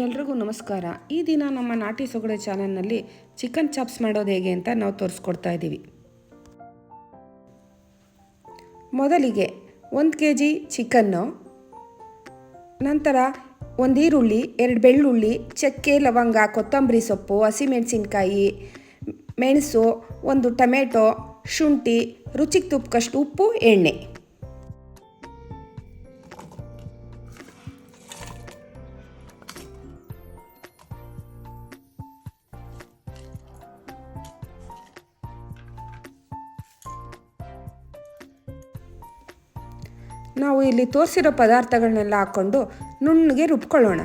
ಎಲ್ರಿಗೂ ನಮಸ್ಕಾರ. ಈ ದಿನ ನಮ್ಮ ನಾಟಿ ಸೊಗಡೆ ಚಾನಲ್ನಲ್ಲಿ ಚಿಕನ್ ಚಾಪ್ಸ್ ಮಾಡೋದು ಹೇಗೆ ಅಂತ ನಾವು ತೋರಿಸ್ಕೊಡ್ತಾ ಇದ್ದೀವಿ. ಮೊದಲಿಗೆ 1 kg ಚಿಕನ್ನು, ನಂತರ 1 ಈರುಳ್ಳಿ, 2 ಬೆಳ್ಳುಳ್ಳಿ, ಚಕ್ಕೆ, ಲವಂಗ, ಕೊತ್ತಂಬರಿ ಸೊಪ್ಪು, ಹಸಿಮೆಣಸಿನ್ಕಾಯಿ, ಮೆಣಸು, 1 ಟೊಮೆಟೊ, ಶುಂಠಿ, ರುಚಿಗೆ ತಕ್ಕಷ್ಟು ಉಪ್ಪು, ಎಣ್ಣೆ. ನಾವು ಇಲ್ಲಿ ತೋರಿಸಿರೋ ಪದಾರ್ಥಗಳನ್ನೆಲ್ಲ ಹಾಕ್ಕೊಂಡು ನುಣ್ಣಗೆ ರುಬ್ಕೊಳ್ಳೋಣ.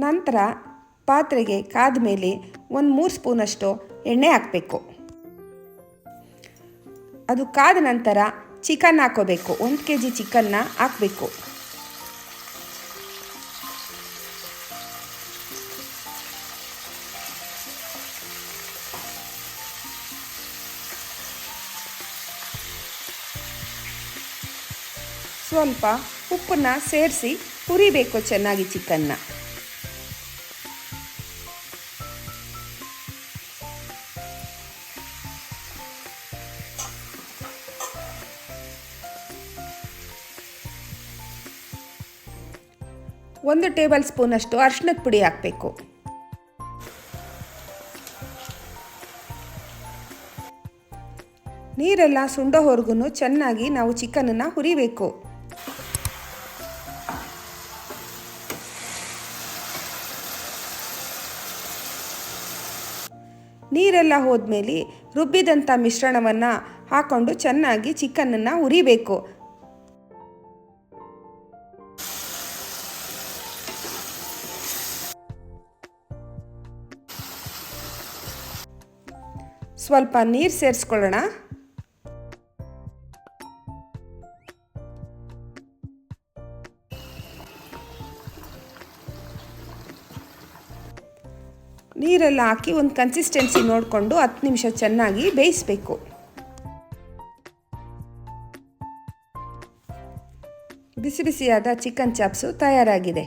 ನಂತರ ಪಾತ್ರೆಗೆ ಕಾದ ಮೇಲೆ 3 ಸ್ಪೂನಷ್ಟು ಎಣ್ಣೆ ಹಾಕಬೇಕು. ಅದು ಕಾದ ನಂತರ ಚಿಕನ್ ಹಾಕೋಬೇಕು. 1 kg ಚಿಕನ್ನ ಹಾಕಬೇಕು. ಸ್ವಲ್ಪ ಉಪ್ಪನ್ನು ಸೇರಿಸಿ ಹುರಿಬೇಕು ಚೆನ್ನಾಗಿ ಚಿಕನ್ನ. ಒಂದು ಟೇಬಲ್ ಸ್ಪೂನಷ್ಟು ಅರಿಶಿಣದ ಪುಡಿ ಹಾಕಬೇಕು. ನೀರೆಲ್ಲ ಸುಂಡೋವರೆಗೂ ಚೆನ್ನಾಗಿ ನಾವು ಚಿಕನನ್ನು ಹುರಿಬೇಕು. ನೀರೆಲ್ಲ ಹೋದ್ಮೇಲೆ ರುಬ್ಬಿದಂಥ ಮಿಶ್ರಣವನ್ನು ಹಾಕ್ಕೊಂಡು ಚೆನ್ನಾಗಿ ಚಿಕನನ್ನು ಹುರಿಬೇಕು. ಸ್ವಲ್ಪ ನೀರು ಸೇರಿಸ್ಕೊಳ್ಳೋಣ. ನೀರೆಲ್ಲ ಹಾಕಿ ಒಂದು ಕನ್ಸಿಸ್ಟೆನ್ಸಿ ನೋಡಿಕೊಂಡು 10 ನಿಮಿಷ ಚೆನ್ನಾಗಿ ಬೇಯಿಸಬೇಕು. ಬಿಸಿ ಬಿಸಿಯಾದ ಚಿಕನ್ ಚಾಪ್ಸು ತಯಾರಾಗಿದೆ.